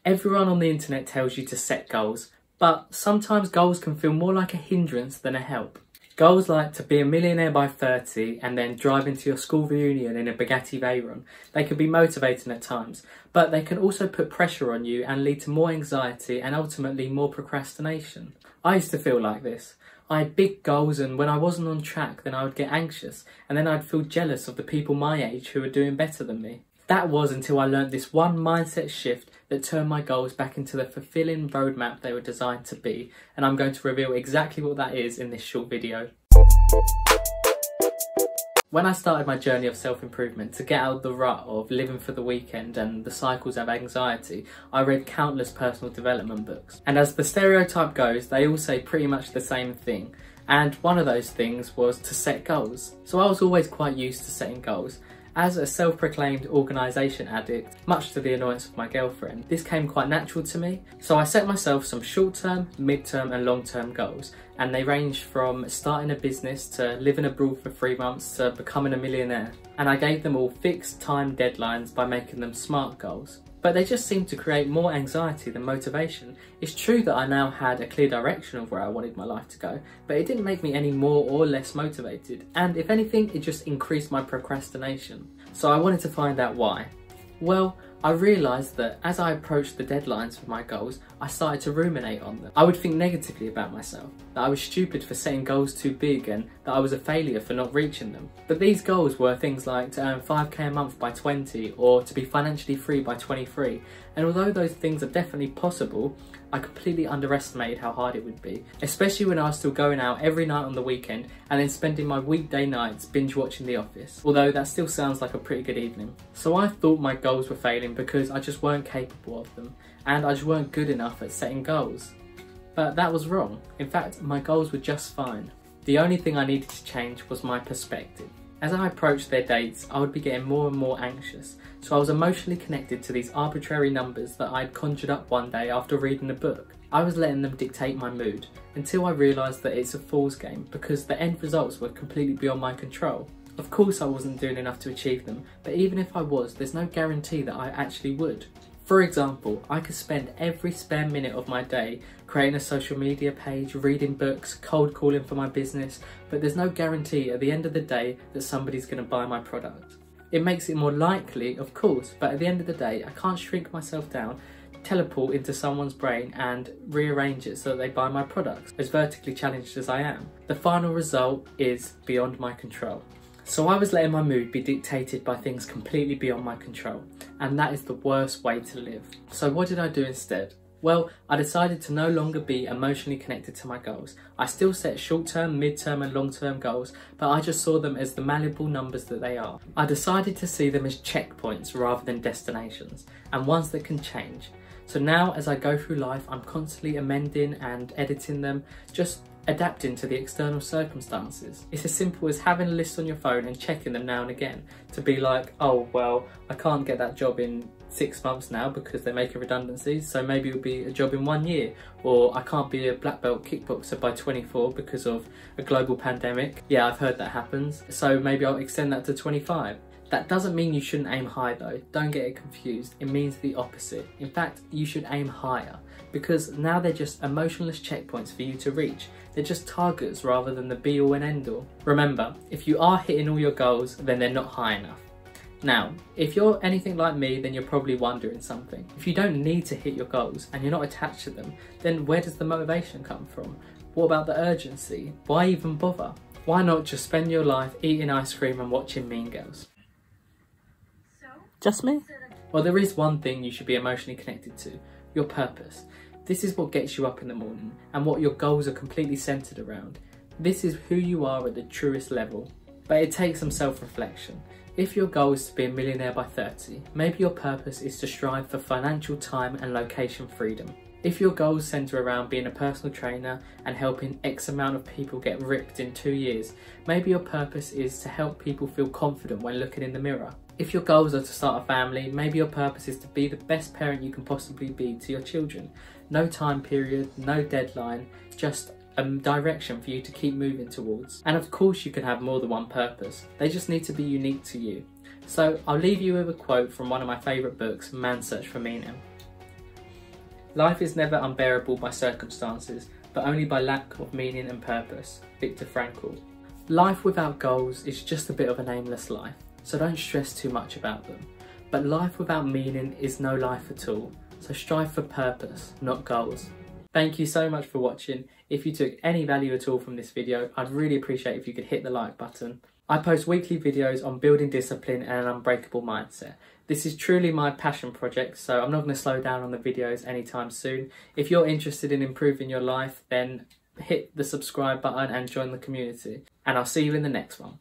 Everyone on the internet tells you to set goals, but sometimes goals can feel more like a hindrance than a help. Goals like to be a millionaire by 30 and then drive into your school reunion in a Bugatti Veyron, they can be motivating at times, but they can also put pressure on you and lead to more anxiety and ultimately more procrastination. I used to feel like this. I had big goals, and when I wasn't on track then I would get anxious, and then I'd feel jealous of the people my age who were doing better than me. That was until I learnt this one mindset shift that turned my goals back into the fulfilling roadmap they were designed to be, and I'm going to reveal exactly what that is in this short video. When I started my journey of self-improvement to get out of the rut of living for the weekend and the cycles of anxiety, I read countless personal development books. And as the stereotype goes, they all say pretty much the same thing. And one of those things was to set goals. So I was always quite used to setting goals. As a self-proclaimed organisation addict, much to the annoyance of my girlfriend, this came quite natural to me. So I set myself some short-term, mid-term and long-term goals, and they ranged from starting a business to living abroad for 3 months to becoming a millionaire. And I gave them all fixed time deadlines by making them SMART goals. But they just seemed to create more anxiety than motivation. It's true that I now had a clear direction of where I wanted my life to go, but it didn't make me any more or less motivated. And if anything, it just increased my procrastination. So I wanted to find out why. Well, I realised that as I approached the deadlines for my goals, I started to ruminate on them. I would think negatively about myself, that I was stupid for setting goals too big and that I was a failure for not reaching them. But these goals were things like to earn 5k a month by 20 or to be financially free by 23. And although those things are definitely possible, I completely underestimated how hard it would be, especially when I was still going out every night on the weekend and then spending my weekday nights binge watching The Office, although that still sounds like a pretty good evening. So I thought my goals were failing because I just weren't capable of them, and I just weren't good enough at setting goals. But that was wrong. In fact, my goals were just fine. The only thing I needed to change was my perspective. As I approached their dates, I would be getting more and more anxious, so I was emotionally connected to these arbitrary numbers that I'd conjured up one day after reading a book. I was letting them dictate my mood, until I realised that it's a fool's game because the end results were completely beyond my control. Of course I wasn't doing enough to achieve them, but even if I was, there's no guarantee that I actually would. For example, I could spend every spare minute of my day creating a social media page, reading books, cold calling for my business, but there's no guarantee at the end of the day that somebody's going to buy my product. It makes it more likely, of course, but at the end of the day, I can't shrink myself down, teleport into someone's brain and rearrange it so that they buy my products, as vertically challenged as I am. The final result is beyond my control. So I was letting my mood be dictated by things completely beyond my control, and that is the worst way to live. So what did I do instead? Well, I decided to no longer be emotionally connected to my goals. I still set short-term, mid-term and long-term goals, but I just saw them as the malleable numbers that they are. I decided to see them as checkpoints rather than destinations, and ones that can change. So now as I go through life, I'm constantly amending and editing them, just adapting to the external circumstances. It's as simple as having a list on your phone and checking them now and again to be like, oh well, I can't get that job in 6 months now because they're making redundancies, so maybe it'll be a job in 1 year. Or I can't be a black belt kickboxer by 24 because of a global pandemic. Yeah, I've heard that happens, so maybe I'll extend that to 25. That doesn't mean you shouldn't aim high though, don't get it confused, it means the opposite. In fact, you should aim higher, because now they're just emotionless checkpoints for you to reach. They're just targets rather than the be all and end all. Remember, if you are hitting all your goals, then they're not high enough. Now, if you're anything like me, then you're probably wondering something. If you don't need to hit your goals and you're not attached to them, then where does the motivation come from? What about the urgency? Why even bother? Why not just spend your life eating ice cream and watching Mean Girls? Just me? Well, there is one thing you should be emotionally connected to, your purpose. This is what gets you up in the morning and what your goals are completely centered around. This is who you are at the truest level. But it takes some self-reflection. If your goal is to be a millionaire by 30, maybe your purpose is to strive for financial time and location freedom. If your goals centre around being a personal trainer and helping X amount of people get ripped in 2 years, maybe your purpose is to help people feel confident when looking in the mirror. If your goals are to start a family, maybe your purpose is to be the best parent you can possibly be to your children. No time period, no deadline, just a direction for you to keep moving towards. And of course you can have more than one purpose, they just need to be unique to you. So I'll leave you with a quote from one of my favourite books, Man's Search for Meaning. Life is never unbearable by circumstances, but only by lack of meaning and purpose. Viktor Frankl. Life without goals is just a bit of an aimless life, so don't stress too much about them. But life without meaning is no life at all, so strive for purpose, not goals. Thank you so much for watching. If you took any value at all from this video, I'd really appreciate if you could hit the like button. I post weekly videos on building discipline and an unbreakable mindset. This is truly my passion project, so I'm not going to slow down on the videos anytime soon. If you're interested in improving your life, then hit the subscribe button and join the community. And I'll see you in the next one.